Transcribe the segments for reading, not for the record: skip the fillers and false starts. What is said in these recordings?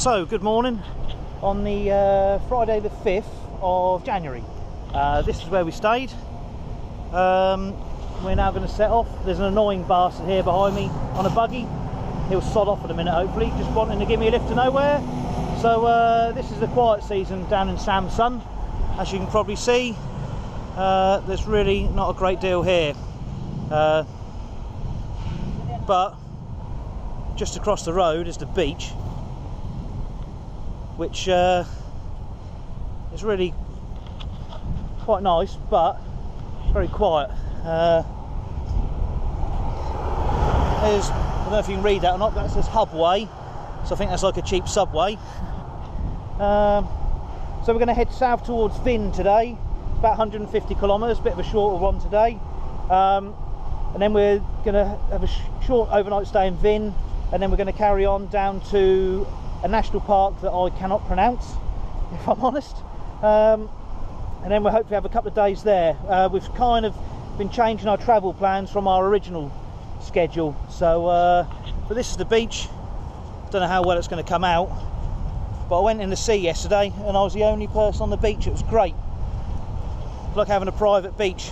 So, good morning on the Friday the 5th of January. This is where we stayed. We're now going to set off. There's an annoying bastard here behind me on a buggy. He'll sod off in a minute, hopefully, just wanting to give me a lift to nowhere. So this is the quiet season down in Samsun. As you can probably see, there's really not a great deal here. But just across the road is the beach, which is really quite nice, but very quiet. There's, I don't know if you can read that or not, that says Hubway, so I think that's like a cheap subway. So we're going to head south towards Vin today. It's about 150 kilometres, a bit of a shorter one today. And then we're going to have a short overnight stay in Vin, and then we're going to carry on down to a national park that I cannot pronounce, if I'm honest. And then we'll hopefully have a couple of days there. We've kind of been changing our travel plans from our original schedule. So, but this is the beach. Don't know how well it's going to come out, but I went in the sea yesterday and I was the only person on the beach. It was great. It's like having a private beach.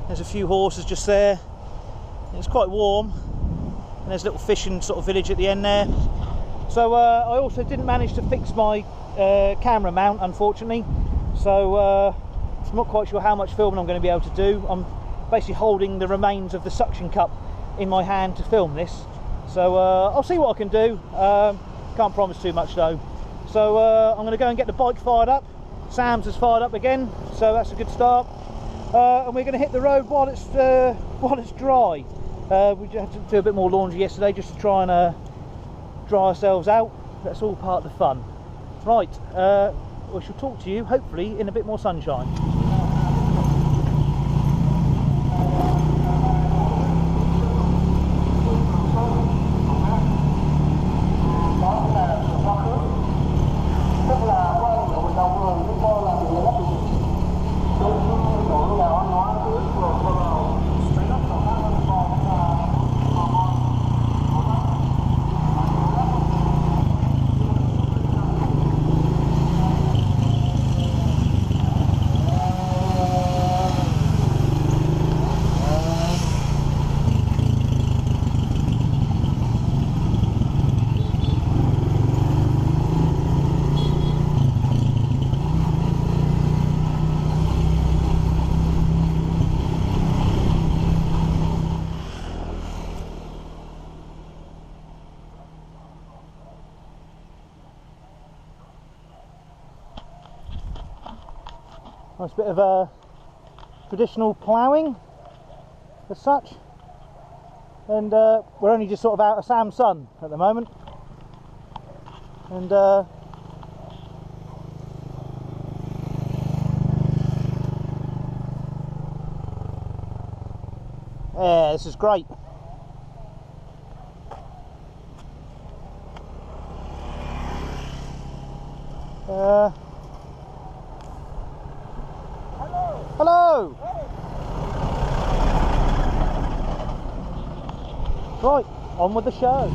There's a few horses just there. It's quite warm. And there's a little fishing sort of village at the end there. So I also didn't manage to fix my camera mount, unfortunately. So I'm not quite sure how much filming I'm going to be able to do. I'm basically holding the remains of the suction cup in my hand to film this. So I'll see what I can do. Can't promise too much though. So I'm going to go and get the bike fired up. Sam's has fired up again, so that's a good start. And we're going to hit the road while it's dry. We had to do a bit more laundry yesterday just to try and dry ourselves out. That's all part of the fun. Right, we shall talk to you hopefully in a bit more sunshine. Nice bit of traditional ploughing as such, and we're only just sort of out of Samsun at the moment, and yeah, this is great. Hello! Right, on with the show.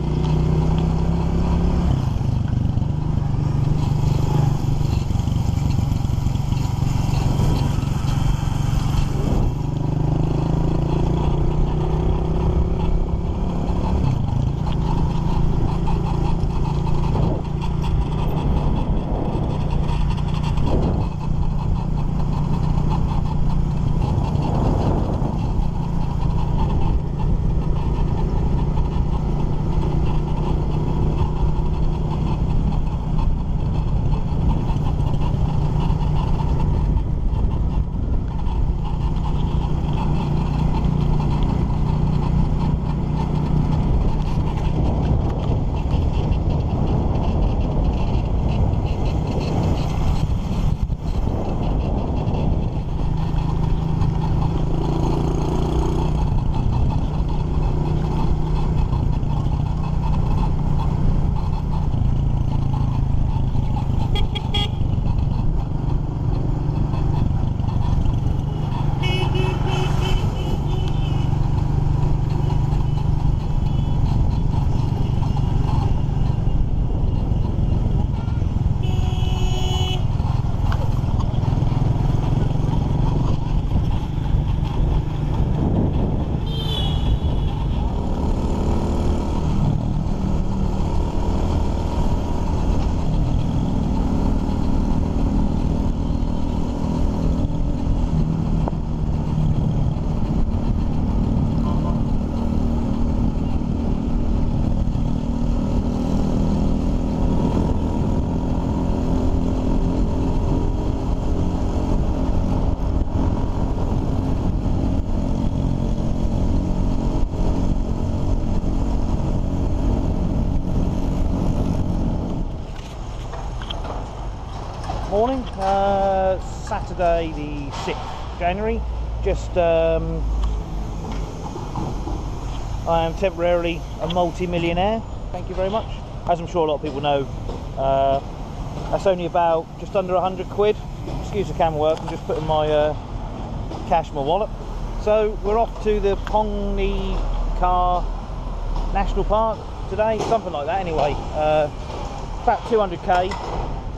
morning, Saturday the 6th January. Just I am temporarily a multi-millionaire, thank you very much. As I'm sure a lot of people know, that's only about just under 100 quid. Excuse the camera work, I'm just putting my cash in my wallet. So we're off to the Hoi An National Park today, something like that anyway. About 200k,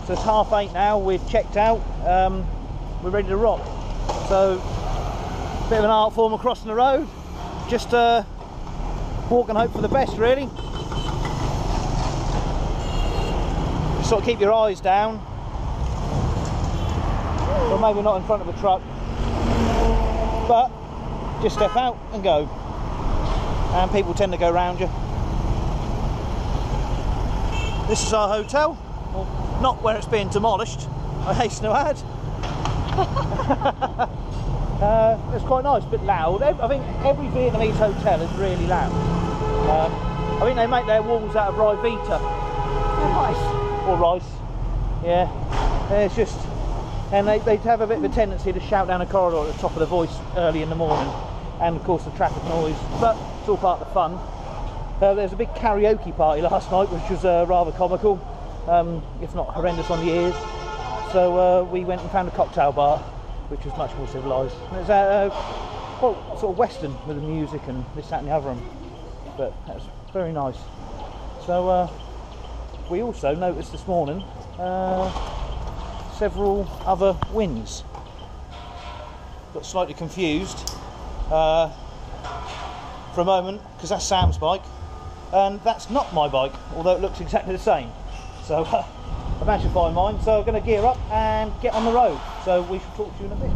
so it's 8:30 now, we've checked out, we're ready to rock. So, bit of an art form across the road, just walk and hope for the best really. Just sort of keep your eyes down, or maybe not in front of a truck, but just step out and go, and people tend to go round you. This is our hotel, well, not where it's being demolished, I hasten to add. It's quite nice, a bit loud. I think every Vietnamese hotel is really loud. I think they make their walls out of Rivita. Or rice, yeah. It's just, and they have a bit of a tendency to shout down a corridor at the top of the voice early in the morning, and of course the traffic noise, but it's all part of the fun. There was a big karaoke party last night, which was rather comical, if not horrendous on the ears. So we went and found a cocktail bar, which was much more civilised. It was quite sort of Western with the music and this, that and the other, but that was very nice. So we also noticed this morning several other winds. Got slightly confused for a moment, because that's Sam's bike, and that's not my bike, although it looks exactly the same. So I managed to find mine, so I'm going to gear up and get on the road. So we shall talk to you in a bit.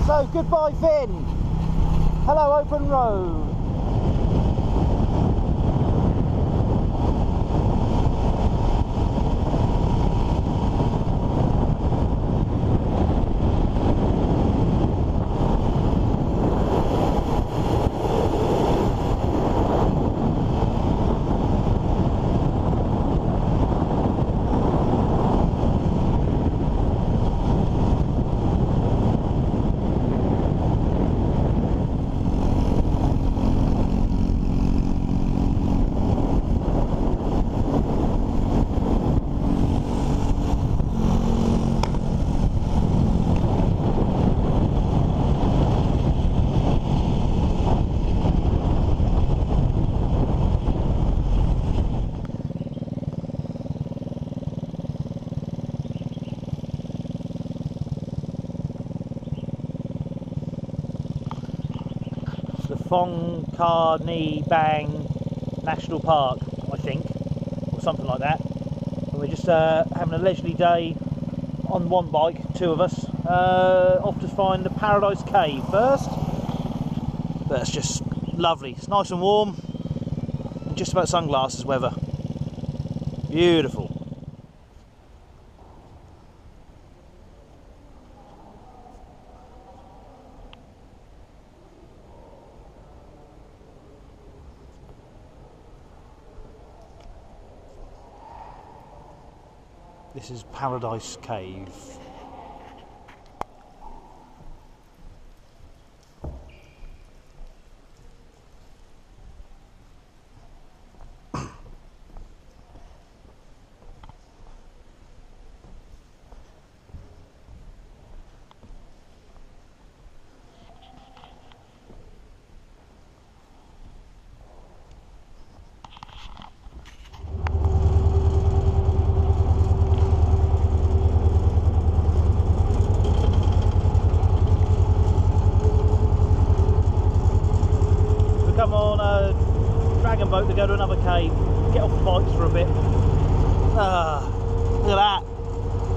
So goodbye Finn, hello open road. Phong Ca Ni Bang National Park, I think, or something like that. And we're just having a leisurely day on one bike, two of us, off to find the Paradise Cave first. But it's just lovely. It's nice and warm, and just about sunglasses weather. Beautiful. This is Paradise Cave. go to another cave, get off the bikes for a bit. Ah, look at that,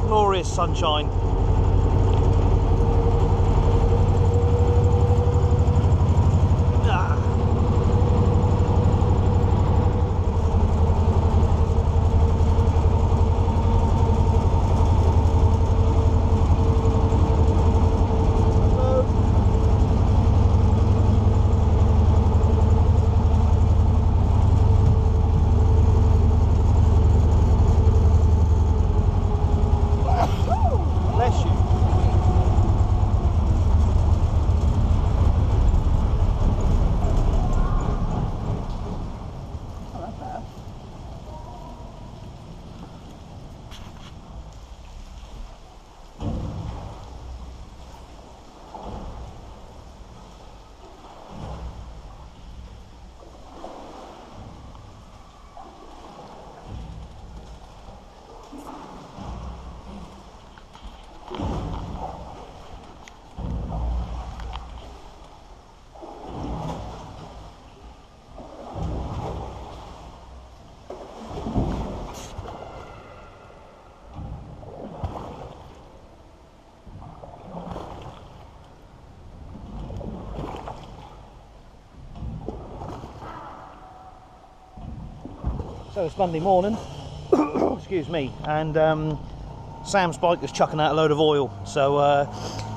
glorious sunshine. So it's Monday morning, excuse me, and Sam's bike is chucking out a load of oil, so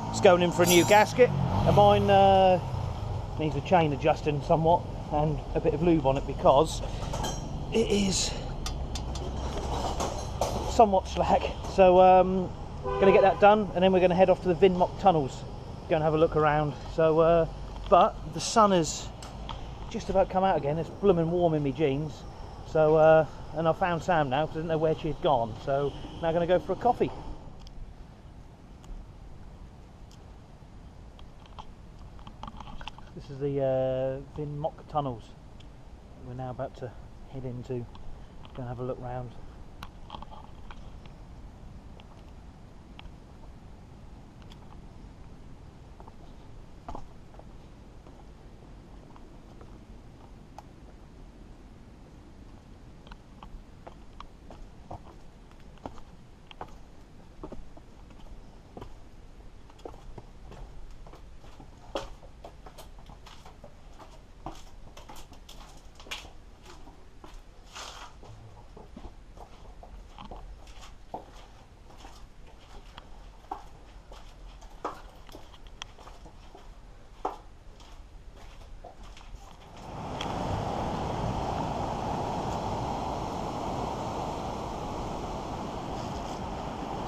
it's going in for a new gasket, and mine needs a chain adjusting somewhat and a bit of lube on it because it is somewhat slack. So going to get that done, and then we're going to head off to the Vinmock tunnels, go and have a look around. So but the sun is just about come out again. It's blooming warm in my jeans. So, and I found Sam now because I didn't know where she had gone. So now I'm going to go for a coffee. This is the Vinmock tunnels we're now about to head into. Go and have a look round.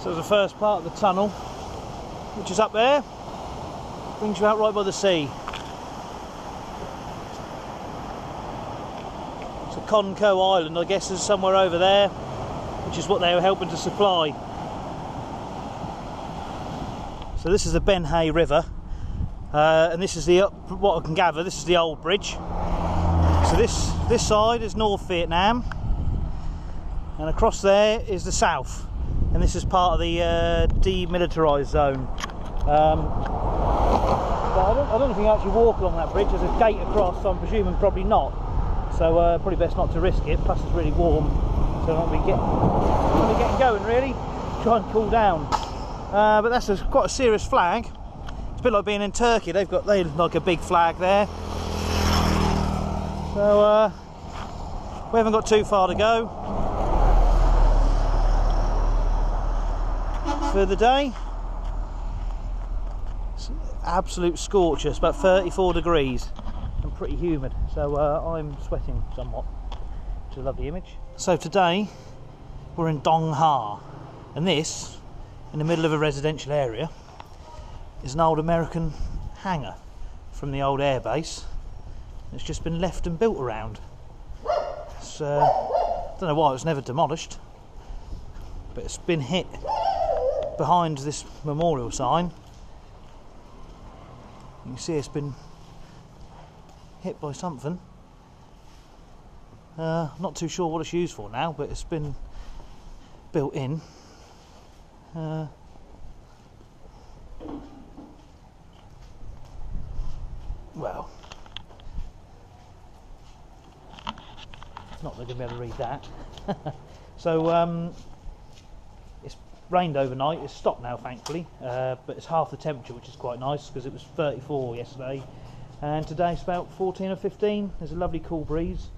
So the first part of the tunnel, which is up there, brings you out right by the sea. So Conco Island, I guess, is somewhere over there, which is what they were helping to supply. So this is the Ben Hay River, and this is the, what I can gather, this is the old bridge. So this side is North Vietnam, and across there is the south. And this is part of the demilitarised zone. But I don't know if you can actually walk along that bridge. There's a gate across, so I'm presuming probably not. So probably best not to risk it. Plus it's really warm, so I'm not really getting going really. Try and cool down. But that's quite a serious flag. It's a bit like being in Turkey. They like a big flag there. So we haven't got too far to go for the day. It's an absolute scorcher. It's about 34 degrees and pretty humid, so I'm sweating somewhat, which is a lovely image. So today we're in Dong Ha, and this, in the middle of a residential area, is an old American hangar from the old air base. It's just been left and built around. It's, I don't know why it was never demolished, but it's been hit behind this memorial sign. You can see it's been hit by something. Not too sure what it's used for now, but it's been built in. Well, not that they're going to be able to read that. So it's rained overnight. It's stopped now, thankfully, but it's half the temperature, which is quite nice because it was 34 yesterday, and today it's about 14 or 15. There's a lovely cool breeze.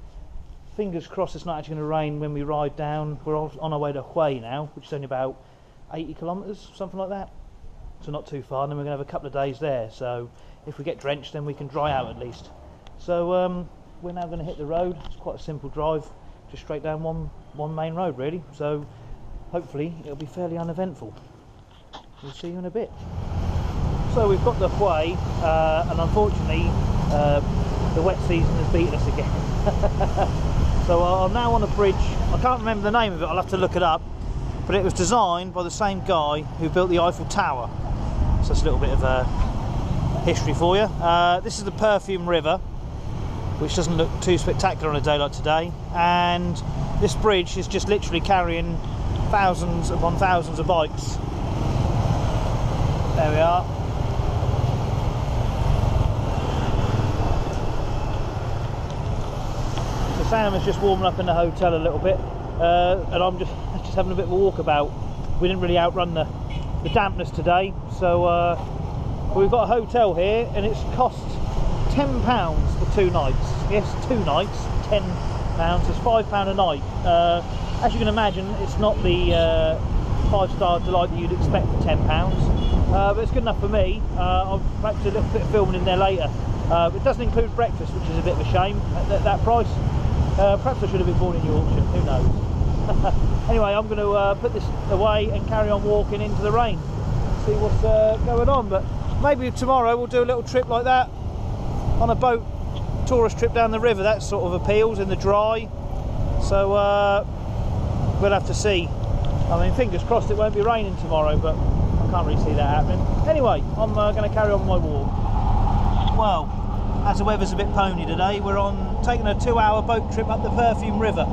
Fingers crossed it's not actually going to rain when we ride down. We're on our way to Hoi now, which is only about 80 kilometres, something like that. So not too far, and then we're going to have a couple of days there. So if we get drenched, then we can dry out at least. So we're now going to hit the road. It's quite a simple drive, just straight down one main road really. So hopefully it'll be fairly uneventful. We'll see you in a bit. So we've got the Hoi, and unfortunately the wet season has beaten us again. So I'm now on a bridge. I can't remember the name of it, I'll have to look it up, but it was designed by the same guy who built the Eiffel Tower. So that's a little bit of history for you. This is the Perfume River, which doesn't look too spectacular on a day like today, and this bridge is just literally carrying thousands upon thousands of bikes. There we are. So Sam is just warming up in the hotel a little bit, and I'm just having a bit of a walkabout. We didn't really outrun the dampness today, so we've got a hotel here, and it's cost £10 for 2 nights. Yes, 2 nights, £10. It's £5 a night. As you can imagine, it's not the 5-star delight that you'd expect for £10, but it's good enough for me. I'll perhaps do a little bit of filming in there later. It doesn't include breakfast, which is a bit of a shame at that price. Perhaps I should have been born in Yorkshire, who knows. Anyway, I'm going to put this away and carry on walking into the rain, see what's going on. But maybe tomorrow we'll do a little trip like that on a boat, tourist trip down the river. That sort of appeals in the dry. So we'll have to see. I mean, fingers crossed it won't be raining tomorrow, but I can't really see that happening. Anyway, I'm going to carry on my walk. Well, as the weather's a bit pony today, we're taking a 2-hour boat trip up the Perfume River.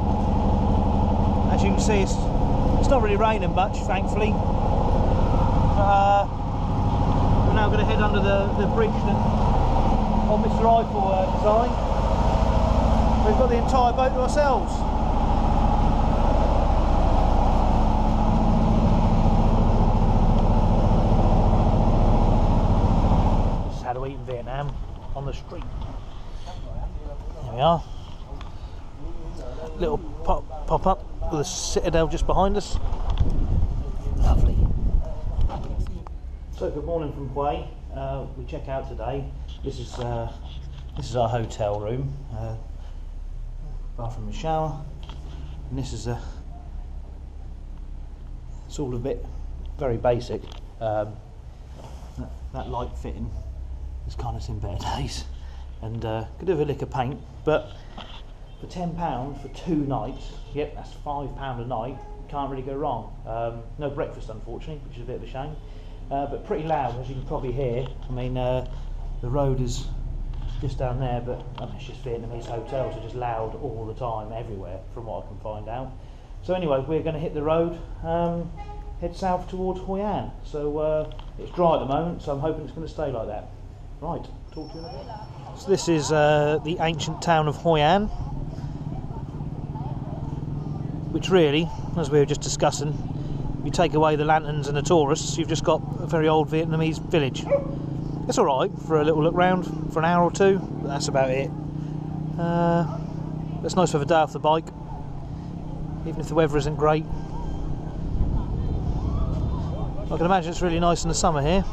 As you can see, it's not really raining much, thankfully. We're now going to head under the bridge that old Mr. Eiffel designed. We've got the entire boat to ourselves. This is how to eat in Vietnam, on the street. There we are. Little pop up with a citadel just behind us. Lovely. So good morning from Hoi. We check out today. This is our hotel room. Bathroom and shower. And this is it's all a bit very basic. That light fitting has kind of seen better days, and could have a lick of paint, but for £10 for 2 nights, yep, that's £5 a night. You can't really go wrong. No breakfast, unfortunately, which is a bit of a shame, but pretty loud, as you can probably hear. I mean, the road is just down there, but I mean, it's just Vietnamese hotels are just loud all the time, everywhere, from what I can find out. So anyway, we're going to hit the road, head south towards Hoi An. So it's dry at the moment, so I'm hoping it's going to stay like that. Right, talk to you in a bit. So this is the ancient town of Hoi An, which really, as we were just discussing, if you take away the lanterns and the tourists, you've just got a very old Vietnamese village. It's alright for a little look round for an hour or two, but that's about it. It's nice to have a day off the bike, even if the weather isn't great. I can imagine it's really nice in the summer here.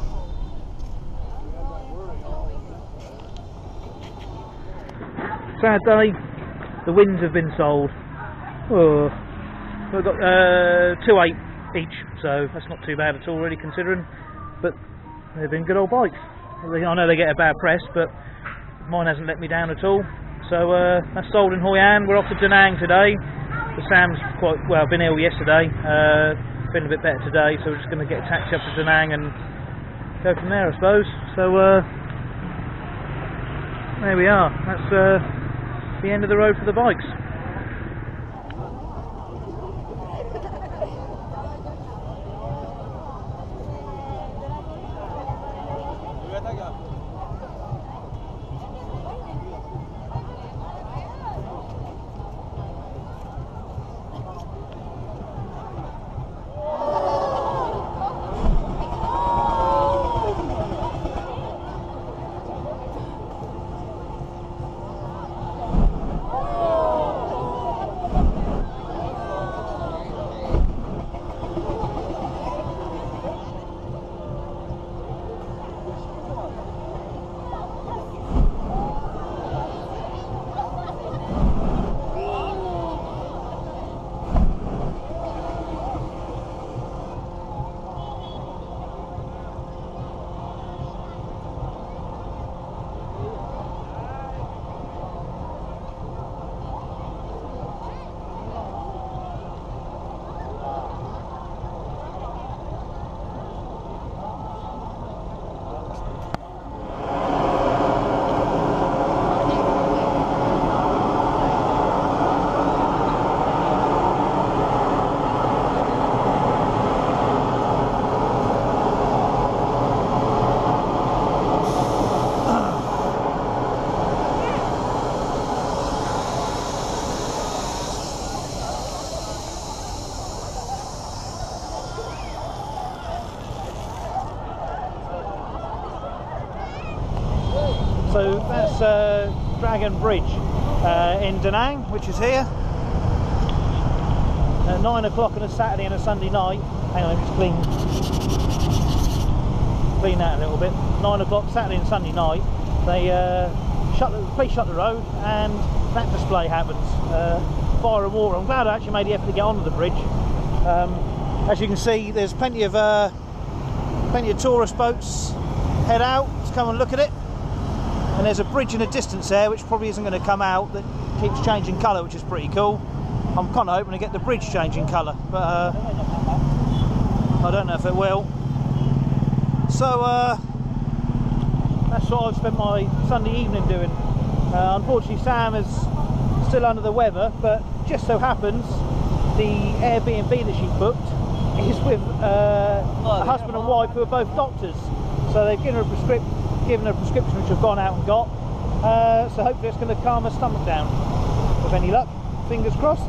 Sad day, the winds have been sold. Oh, we've got 2.8 each, so that's not too bad at all, really, considering. But they've been good old bikes. I know they get a bad press, but mine hasn't let me down at all. So that's sold in Hoi An. We're off to Danang today. So Sam's quite well, been ill yesterday, feeling a bit better today, so we're just going to get a taxi up to Danang and go from there, I suppose. So there we are. That's the end of the road for the bikes. Dragon Bridge in Danang, which is here. At 9 o'clock on a Saturday and a Sunday night. Hang on, let me just clean that a little bit. 9 o'clock Saturday and Sunday night, they police shut the road, and that display happens. Fire and water. I'm glad I actually made the effort to get onto the bridge. As you can see, there's plenty of tourist boats head out to come and look at it, and there's a bridge in the distance there which probably isn't going to come out, that keeps changing colour, which is pretty cool. I'm kind of hoping to get the bridge changing colour, but I don't know if it will. So that's what I've spent my Sunday evening doing. Unfortunately, Sam is still under the weather, but just so happens the Airbnb that she booked is with a husband and wife who are both doctors. So they've given her a prescription which I've gone out and got. So hopefully it's going to calm her stomach down. With any luck, fingers crossed.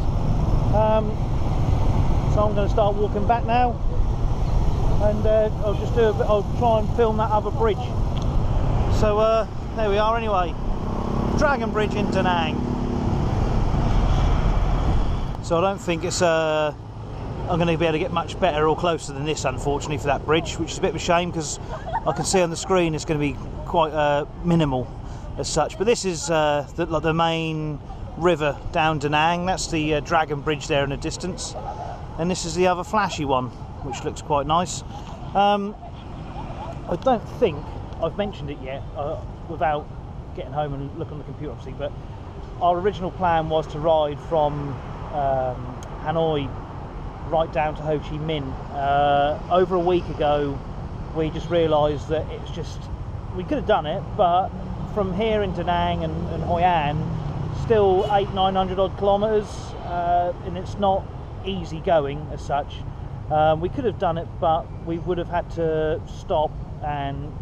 So I'm going to start walking back now, and I'll try and film that other bridge. So there we are anyway. Dragon Bridge in Danang. So I don't think it's I'm going to be able to get much better or closer than this, unfortunately, for that bridge, which is a bit of a shame because I can see on the screen it's going to be quite minimal as such. But this is the main river down Danang. That's the Dragon Bridge there in the distance, and this is the other flashy one, which looks quite nice. I don't think I've mentioned it yet without getting home and looking on the computer, obviously, but our original plan was to ride from Hanoi right down to Ho Chi Minh. Over a week ago we just realised that we could have done it, but from here in Danang and Hoi An, still 800-900 odd kilometres, and it's not easy going as such. We could have done it, but we would have had to stop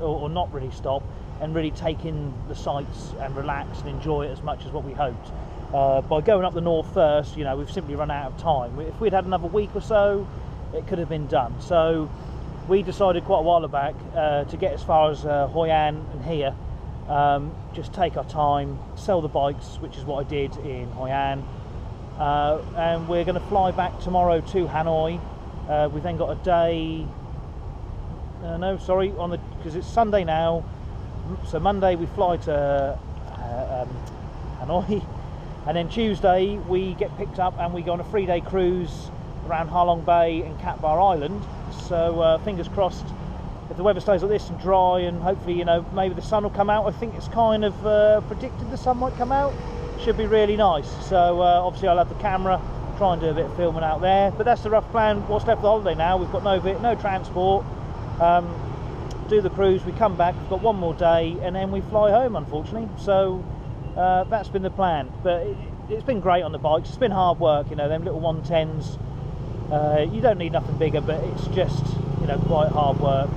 or not really stop and really take in the sights and relax and enjoy it as much as what we hoped. By going up the north first, we've simply run out of time. If we'd had another week or so, it could have been done. So we decided quite a while back to get as far as Hoi An and here, just take our time, sell the bikes, which is what I did in Hoi An, and we're going to fly back tomorrow to Hanoi. We've then got a day, because it's Sunday now, so Monday we fly to Hanoi, and then Tuesday we get picked up and we go on a 3-day cruise around Halong Bay and Cat Bar Island. So fingers crossed, if the weather stays like this and dry, and hopefully maybe the sun will come out. I think it's kind of predicted the sun might come out. Should be really nice. So obviously I'll have the camera, try and do a bit of filming out there, but that's the rough plan. What's left of the holiday now. We've got no transport. Do the cruise, we come back, we've got one more day, and then we fly home, unfortunately. So that's been the plan, but it's been great on the bikes. It's been hard work, them little 110s. You don't need nothing bigger, but it's just quite hard work,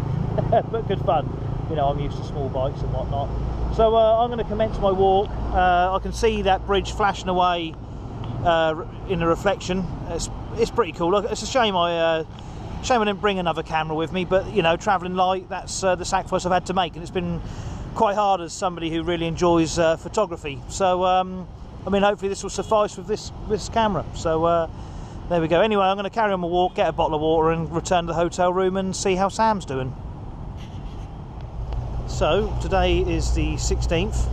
but good fun. I'm used to small bikes and whatnot. So I'm going to commence my walk. I can see that bridge flashing away in the reflection. It's pretty cool. Look, it's a shame I didn't bring another camera with me, but travelling light, that's the sacrifice I've had to make, and it's been quite hard as somebody who really enjoys photography. So hopefully this will suffice with this camera. So there we go. Anyway, I'm going to carry on my walk, get a bottle of water, and return to the hotel room and see how Sam's doing. So today is the 16th,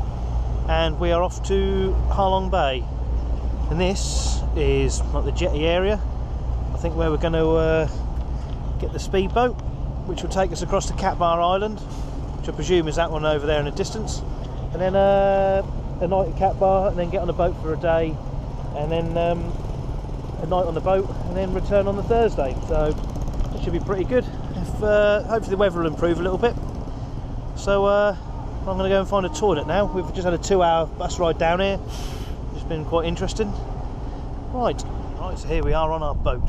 and we are off to Halong Bay, and this is like the jetty area, I think, where we're going to get the speedboat, which will take us across to Cat Bar Island, which I presume is that one over there in the distance, and then a night at Cat Bar, and then get on a boat for a day, and then a night on the boat, and then return on the Thursday. So it should be pretty good. Hopefully the weather will improve a little bit. So I'm going to go and find a toilet now. We've just had a 2-hour bus ride down here. It's been quite interesting. Right, so here we are on our boat.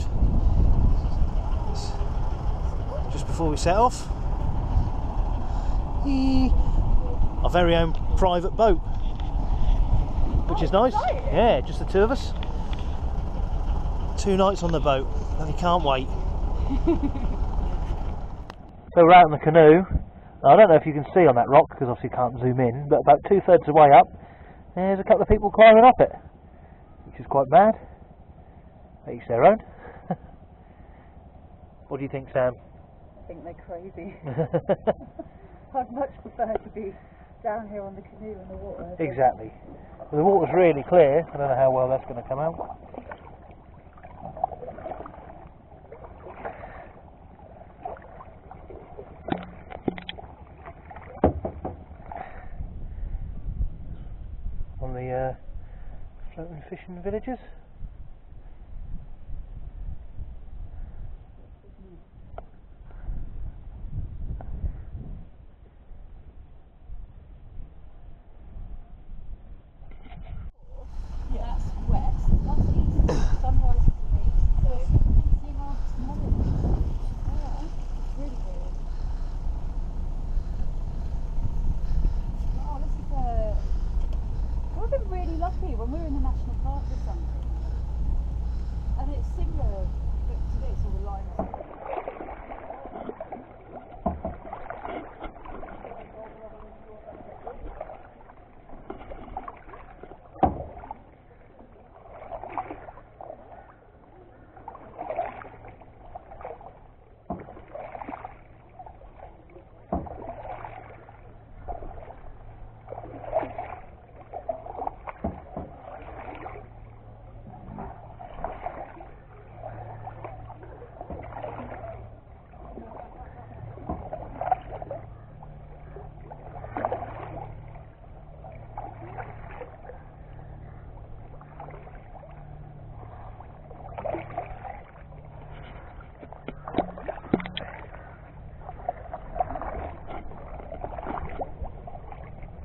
Just before we set off, our very own private boat, which is nice. Yeah, just the two of us. 2 nights on the boat. I can't wait. So we're out in the canoe. Now, I don't know if you can see on that rock, because obviously you can't zoom in, but about 2/3 of the way up, there's a couple of people climbing up it, which is quite mad. Each their own. What do you think, Sam? I think they're crazy. I'd much prefer to be down here on the canoe in the water. Exactly. Well, the water's really clear. I don't know how well that's going to come out. On the floating fishing villages. That's west. That's east. Sunrise is the east. So you can see how small it is. Yeah, it's really weird. Oh, this is we've been really lucky when we were in the national park or something. And it's similar to this, all the lines.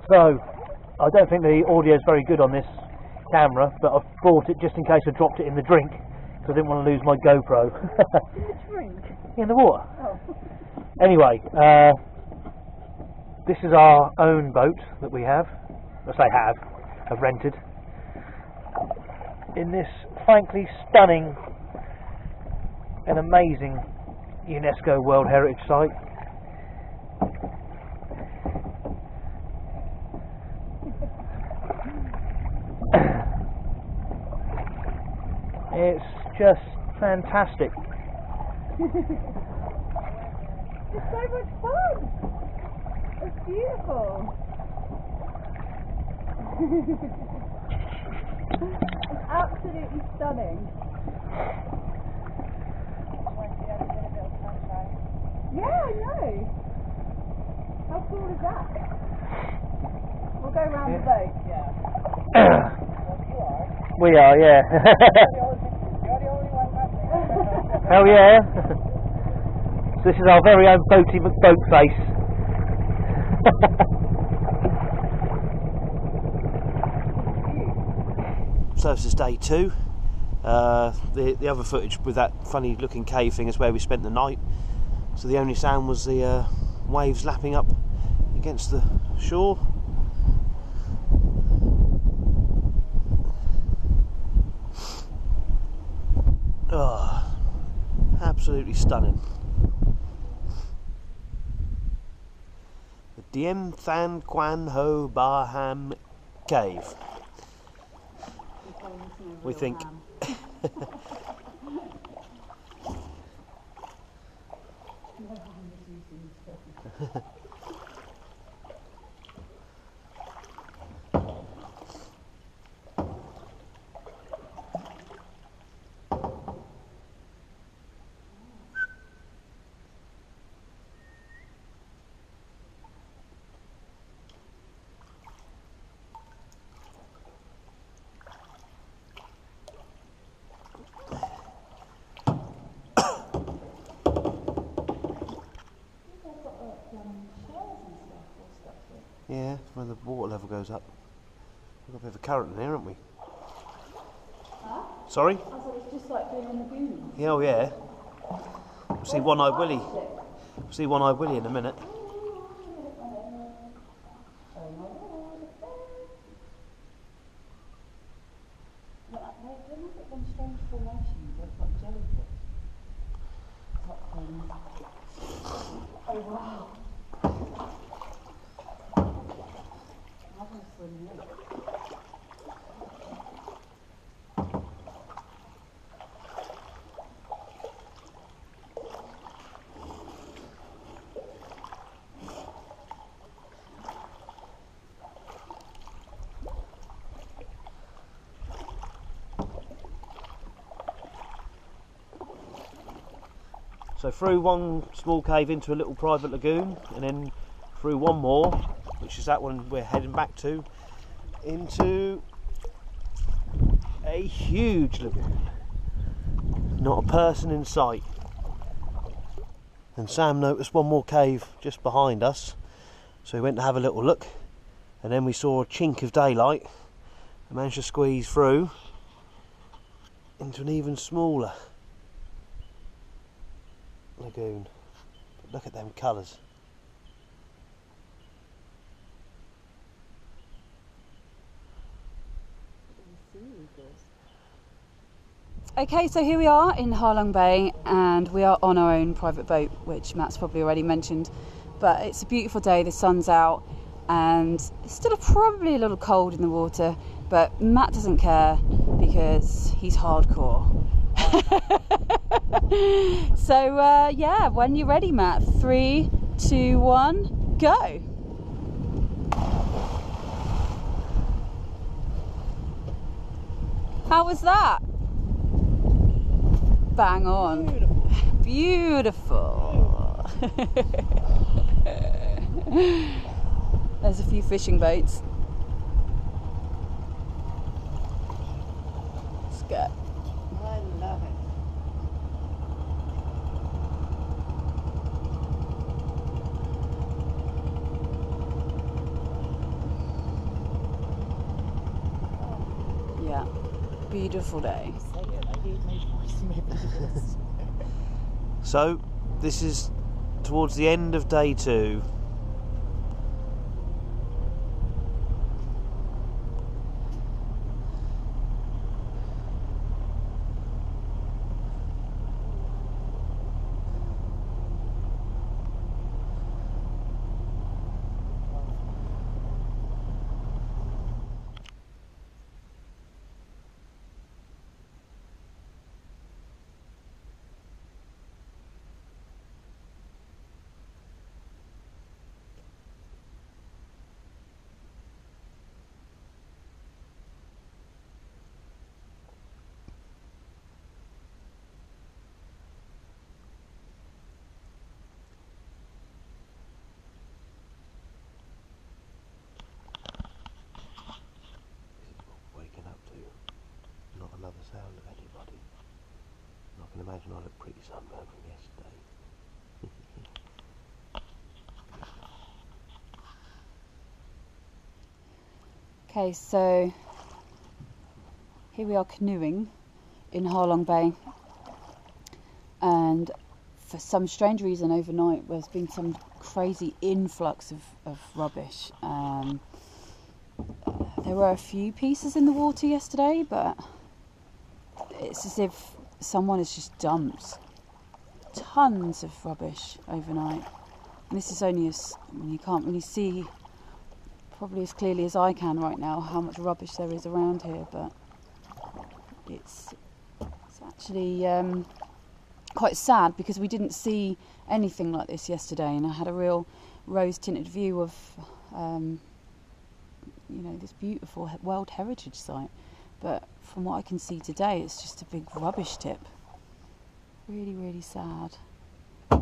So, I don't think the audio is very good on this camera, but I've brought it just in case I dropped it in the drink, because I didn't want to lose my GoPro. In the drink? In the water. Oh. Anyway, this is our own boat that we have. I say have rented. In this frankly stunning and amazing UNESCO World Heritage Site. It's just fantastic. It's so much fun. It's beautiful. It's absolutely stunning. Yeah, I know. How cool is that? We'll go round the boat. Yeah. We are, yeah. You're the only one happening. Hell yeah. So this is our very own Boaty McBoatface. So this is day 2. The other footage with that funny looking cave thing is where we spent the night. So the only sound was the waves lapping up against the shore. Oh, absolutely stunning. The Diem Than Quan Ho Baham Cave. We think. Yeah, when the water level goes up. We've got a bit of a current in here, haven't we? Huh? Sorry? I thought it's just like being in the Goonies. Yeah, oh yeah. We'll see One-Eyed Willie. We'll see One-Eyed Willie in a minute. Strange formations, they've got jellyfish. Oh wow. So through one small cave into a little private lagoon, and then through one more, which is that one we're heading back to, into a huge lagoon. Not a person in sight. And Sam noticed one more cave just behind us, so he went to have a little look, and then we saw a chink of daylight and managed to squeeze through into an even smaller lagoon. But look at them colours. Okay, so here we are in Halong Bay, and we are on our own private boat, which Matt's probably already mentioned. But it's a beautiful day, the sun's out, and it's still probably a little cold in the water, but Matt doesn't care because he's hardcore. So yeah, when you're ready, Matt, 3, 2, 1, go. How was that? Bang on. Beautiful. There's a few fishing boats. Let's go. I love it. Yeah, beautiful day. So this is towards the end of day 2. Another sound of anybody. I can imagine I look pretty sunburned from yesterday. Okay, so here we are canoeing in Halong Bay, and for some strange reason overnight there's been some crazy influx of rubbish. There were a few pieces in the water yesterday, but it's as if someone has just dumped tons of rubbish overnight. And this is only you can't really see probably as clearly as I can right now how much rubbish there is around here, but it's actually quite sad because we didn't see anything like this yesterday, and I had a real rose-tinted view of this beautiful World Heritage site. But from what I can see today, it's just a big rubbish tip. Really, really sad. Back.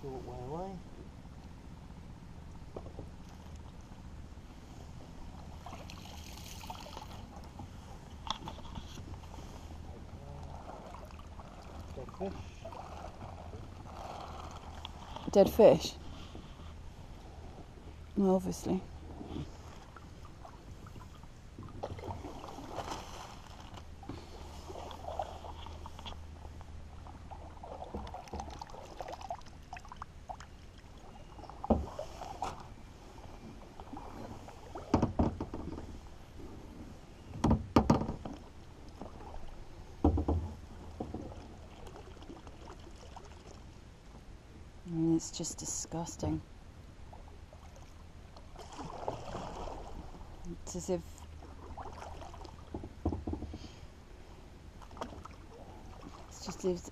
Short way away. Dead fish. Dead fish? Well, obviously. I mean, it's just disgusting. It's as if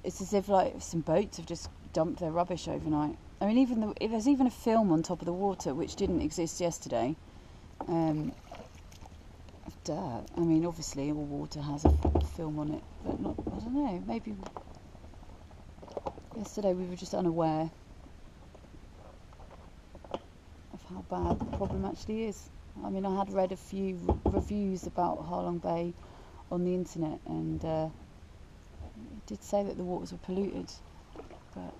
it's as if like some boats have just dump their rubbish overnight. I mean, if there's even a film on top of the water, which didn't exist yesterday, of dirt. I mean, obviously all water has a film on it, but not, I don't know, maybe yesterday we were just unaware of how bad the problem actually is. I mean, I had read a few reviews about Halong Bay on the internet, and it did say that the waters were polluted, but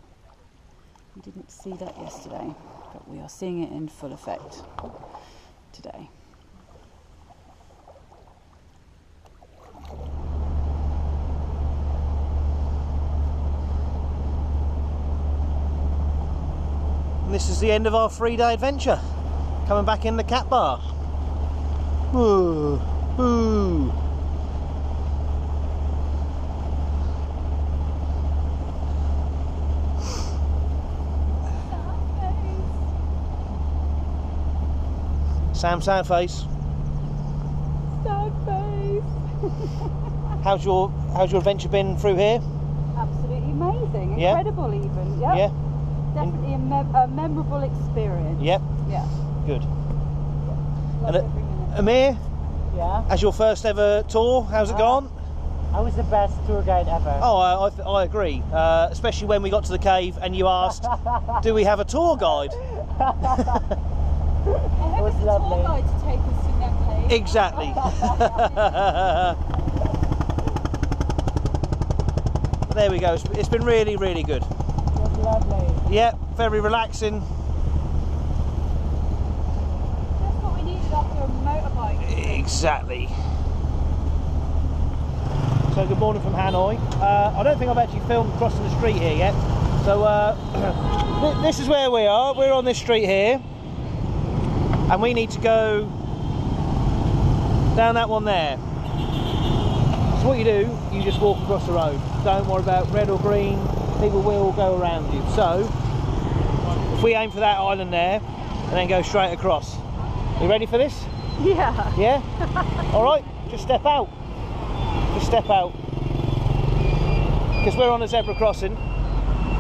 we didn't see that yesterday. But we are seeing it in full effect today. And this is the end of our 3-day adventure. Coming back in the cat bar. Ooh, ooh. Sam, sad face. Sad face. How's your adventure been through here? Absolutely amazing. Yeah? Incredible even. Yep. Yeah. Definitely a memorable experience. Yep. Yeah. Good. Love every minute. Amir, Yeah. as your first ever tour, how's it gone? I was the best tour guide ever. Oh, I agree. Especially when we got to the cave and you asked, "Do we have a tour guide?" I hope was it's a lovely. tour guide to take us in that cave. Exactly. There we go. It's been really, really good. It was lovely. Yeah, very relaxing. That's what we needed after a motorbike. Exactly. So good morning from Hanoi. I don't think I've actually filmed crossing the street here yet. So this is where we are. We're on this street here, and we need to go down that one there. So what you do, you just walk across the road. Don't worry about red or green. People will go around you. So if we aim for that island there and then go straight across. You ready for this? Yeah. Yeah? All right, just step out. Just step out. Because we're on a zebra crossing.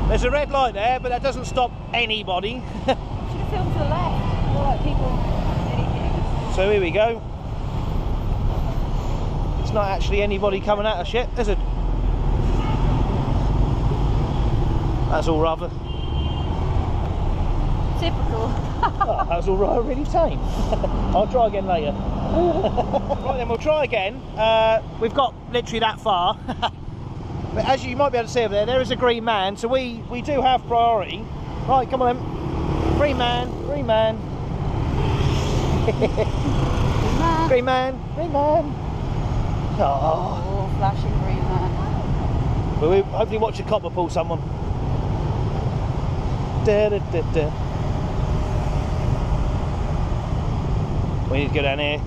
There's a red light there, but that doesn't stop anybody. Should have filmed to the left. More like people anything. So here we go. It's not actually anybody coming at us yet. There's a... That's all rather. Typical. Oh, that was all right, really tame. I'll try again later. Right then, we'll try again. We've got literally that far. But as you might be able to see over there is a green man, so we do have priority. Right, come on then. Green man, green man. Green man, green man. Oh. Oh, flashing green man. Well, we hopefully watch a copper pull someone. Da, da, da, da. We need to go down here.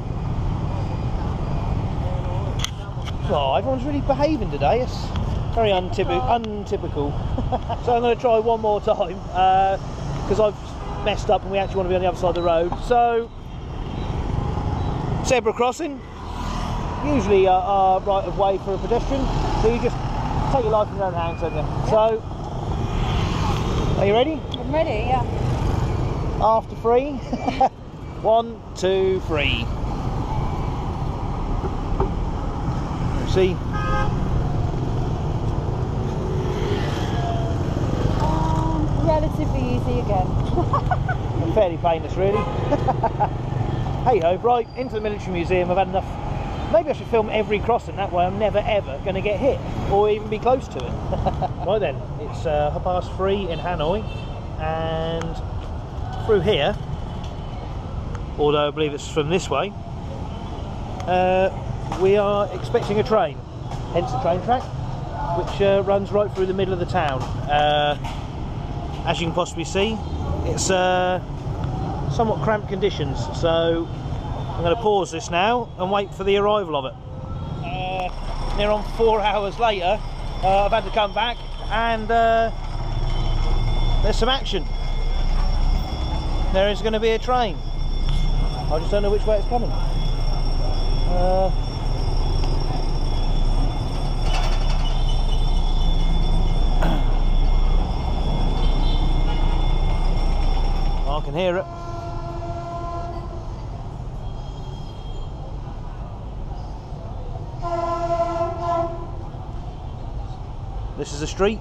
Oh, everyone's really behaving today. It's very untypical. So I'm going to try one more time because I've messed up and we actually want to be on the other side of the road. So, zebra crossing, usually a right of way for a pedestrian. So you just take your life in your own hands, don't you? Yeah. So, are you ready? I'm ready, yeah. After 3. 1, 2, 3. See? Relatively easy again. Fairly painless, really. Hey ho, right, into the military museum. I've had enough. Maybe I should film every crossing, that way I'm never ever going to get hit or even be close to it. Right then, it's 3:30 in Hanoi, and through here, although I believe it's from this way, we are expecting a train, hence the train track, which runs right through the middle of the town. As you can possibly see, it's somewhat cramped conditions, so I'm going to pause this now and wait for the arrival of it. Near on 4 hours later, I've had to come back, and there's some action. There is going to be a train. I just don't know which way it's coming. can hear it. This is the street.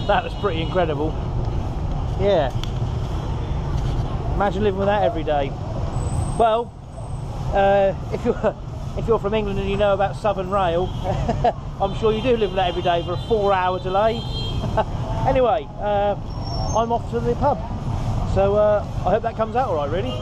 That was pretty incredible. Yeah. Imagine living with that every day. Well, if you're from England and you know about Southern Rail, I'm sure you do live with that every day for a 4-hour delay. Anyway, I'm off to the pub. So I hope that comes out all right, really.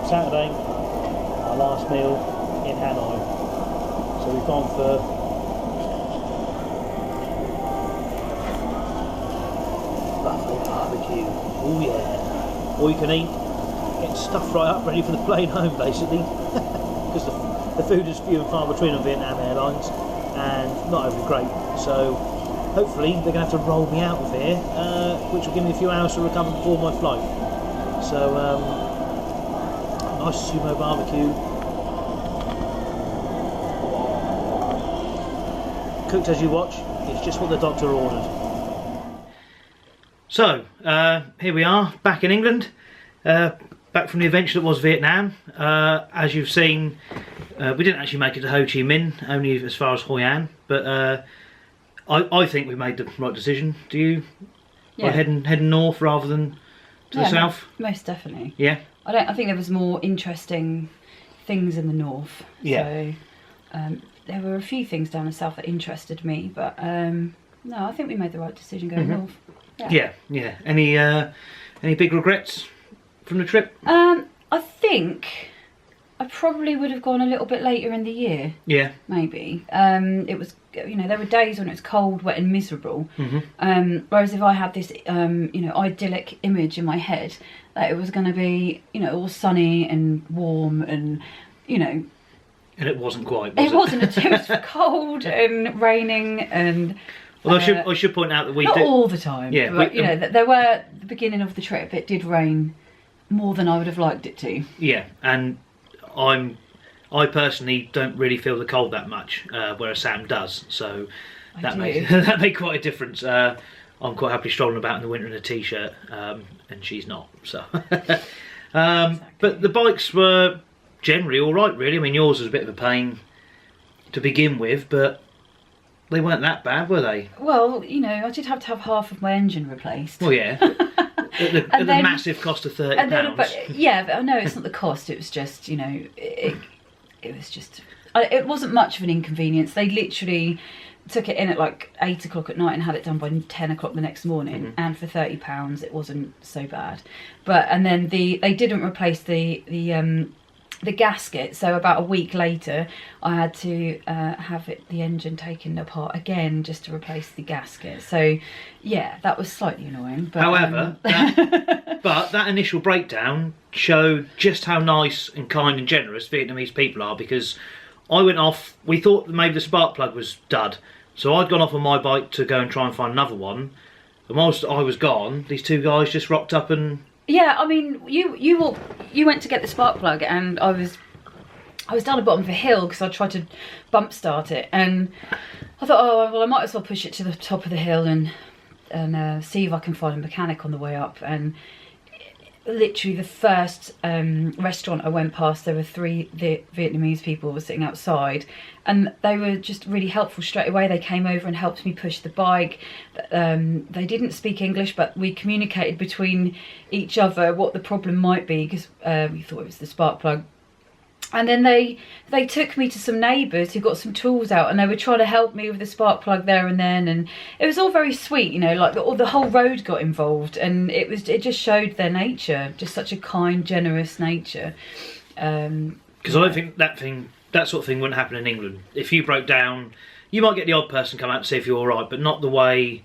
Saturday, our last meal in Hanoi. So we've gone for buffalo barbecue. Oh yeah. All you can eat. Getting stuffed right up, ready for the plane home basically. Because the food is few and far between on Vietnam Airlines and not overly great. So hopefully they're going to have to roll me out of here, which will give me a few hours to recover before my flight. So nice sumo barbecue, cooked as you watch. It's just what the doctor ordered. So here we are, back in England, back from the adventure that was Vietnam. As you've seen, we didn't actually make it to Ho Chi Minh, only as far as Hoi An, but I think we made the right decision. Do you? Yeah. By heading north rather than to the south? Most definitely. Yeah. I think there was more interesting things in the north. Yeah. So there were a few things down the south that interested me, but no, I think we made the right decision going north. Yeah. Yeah. Any big regrets from the trip? I think I probably would have gone a little bit later in the year. Yeah. Maybe. It was, there were days when it was cold, wet and miserable. Whereas if I had this, idyllic image in my head that it was going to be, all sunny and warm and, And it wasn't quite, was it? It wasn't. It was cold and raining and... Although I should point out that we not did... all the time, yeah, but, there were, the beginning of the trip, it did rain more than I would have liked it to. Yeah, and I personally don't really feel the cold that much, whereas Sam does, so that made quite a difference. I'm quite happy strolling about in the winter in a t-shirt, and she's not, so... Exactly. But the bikes were generally alright, really. I mean, yours was a bit of a pain to begin with, but they weren't that bad, were they? Well, I did have to have half of my engine replaced. Well, yeah. At the massive cost of £30. But I know it's not the cost, it was just, it was just... It wasn't much of an inconvenience. They literally took it in at like 8 o'clock at night and had it done by 10 o'clock the next morning, and for £30 it wasn't so bad. And then they didn't replace the gasket, so about a week later I had to have the engine taken apart again just to replace the gasket. So yeah, that was slightly annoying. But, however, that initial breakdown showed just how nice and kind and generous Vietnamese people are, because I went off, we thought that maybe the spark plug was dud, so I'd gone off on my bike to go and try and find another one, and whilst I was gone, these two guys just rocked up and... Yeah, I mean, you went to get the spark plug, and I I was down the bottom of a hill because I tried to bump start it, and I thought, oh well, I might as well push it to the top of the hill and see if I can find a mechanic on the way up. And literally the first restaurant I went past, there were 3 Vietnamese people were sitting outside, and they were just really helpful straight away. They came over and helped me push the bike. They didn't speak English, but we communicated between each other what the problem might be, because we thought it was the spark plug. And then they took me to some neighbours who got some tools out, and they were trying to help me with the spark plug there and then, and it was all very sweet, you know, like the whole road got involved, and it just showed their nature, just such a kind, generous nature. Because I don't think that sort of thing wouldn't happen in England. If you broke down, you might get the odd person come out to see if you're all right, but not the way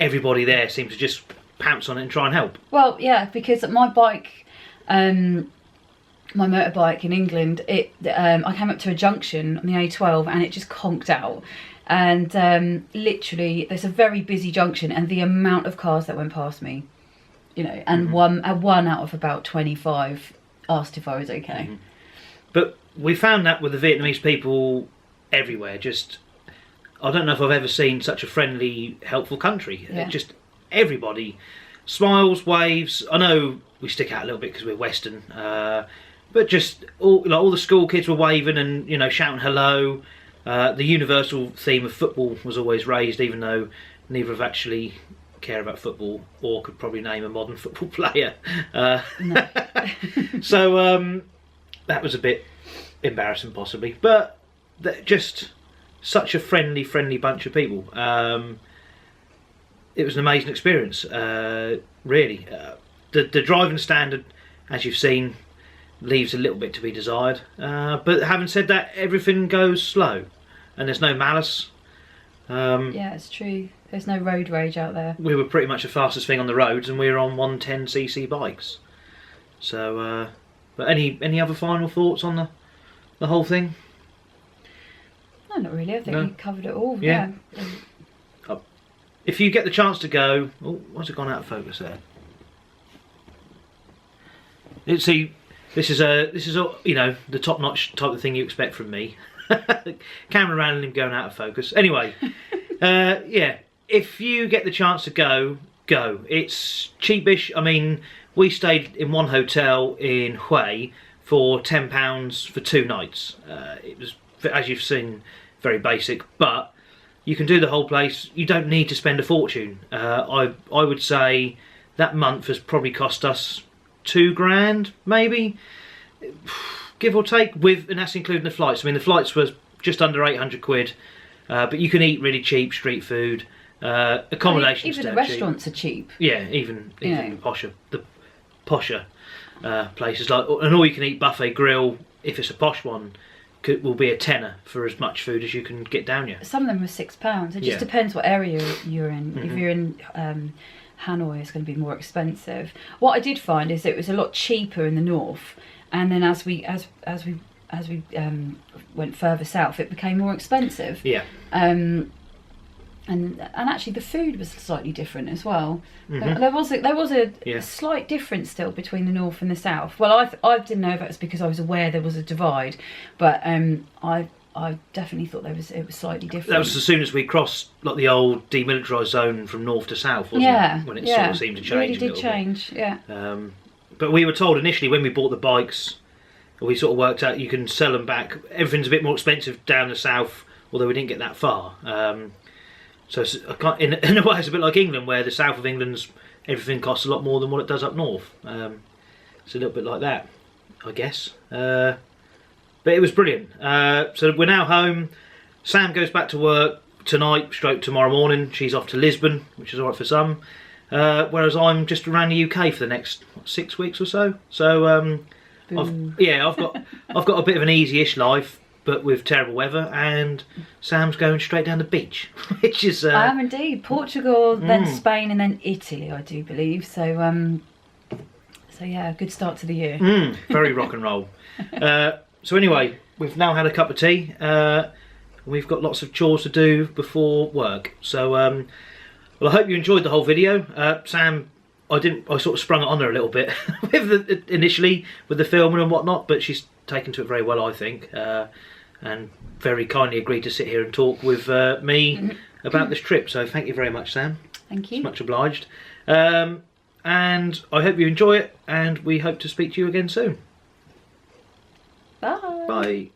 everybody there seems to just pounce on it and try and help. Well, yeah, because my bike, my motorbike in England, I came up to a junction on the A12 and it just conked out. And literally, there's a very busy junction, and the amount of cars that went past me, you know, and one out of about 25 asked if I was okay. But we found that with the Vietnamese people everywhere. Just, I don't know if I've ever seen such a friendly, helpful country. Yeah. Just everybody smiles, waves. I know we stick out a little bit because we're Western. But just all the school kids were waving and, you know, shouting hello. The universal theme of football was always raised, even though neither of actually care about football or could probably name a modern football player. No. So that was a bit embarrassing, possibly, but just such a friendly bunch of people. It was an amazing experience, really. The driving standard, as you've seen, leaves a little bit to be desired, but having said that, everything goes slow and there's no malice. Yeah, it's true, there's no road rage out there. We were pretty much the fastest thing on the roads, and we were on 110cc bikes. So but any other final thoughts on the whole thing? No, not really. I think we covered it all. Yeah. If you get the chance to go, oh, why's it gone out of focus there? See, this is you know, the top-notch type of thing you expect from me. Camera around and him going out of focus. Anyway, yeah, if you get the chance to go. It's cheapish. I mean, we stayed in one hotel in Hoi for £10 for 2 nights. It was, as you've seen, very basic, but you can do the whole place. You don't need to spend a fortune. I would say that month has probably cost us £2,000, maybe, give or take, and that's including the flights. I mean, the flights were just under 800 quid, but you can eat really cheap street food. Accommodation, even the restaurants are cheap. Yeah, even the posher places, like an all-you-can-eat buffet grill, if it's a posh one, will be a tenner for as much food as you can get down here. Some of them were £6. It just depends what area you're in. If you're in Hanoi, it's going to be more expensive. What I did find is it was a lot cheaper in the north, and then as we went further south, it became more expensive. Yeah. And actually the food was slightly different as well. There was a slight difference still between the north and the south. Well, I didn't know if it was because I was aware there was a divide, but I definitely thought it was slightly different. That was as soon as we crossed like the old demilitarised zone from north to south, wasn't it? When it sort of seemed to change. It really did change, yeah. But we were told initially when we bought the bikes, we sort of worked out you can sell them back. Everything's a bit more expensive down the south, although we didn't get that far. So in a way, it's a bit like England, where the south of England's everything costs a lot more than what it does up north. It's a little bit like that, I guess. But it was brilliant. So we're now home. Sam goes back to work tonight, stroke tomorrow morning. She's off to Lisbon, which is alright for some. Whereas I'm just around the UK for the next 6 weeks or so. So I've got a bit of an easy-ish life, but with terrible weather, and Sam's going straight down the beach, which is... I am indeed. Portugal, then Spain, and then Italy, I do believe. So yeah, good start to the year. Very rock and roll. So anyway, we've now had a cup of tea. We've got lots of chores to do before work. So, well, I hope you enjoyed the whole video. Sam, I sort of sprung it on her a little bit initially with the filming and whatnot, but she's taken to it very well, I think, and very kindly agreed to sit here and talk with me about this trip. So thank you very much, Sam. Thank you. It's much obliged. And I hope you enjoy it, and we hope to speak to you again soon. Bye. Bye.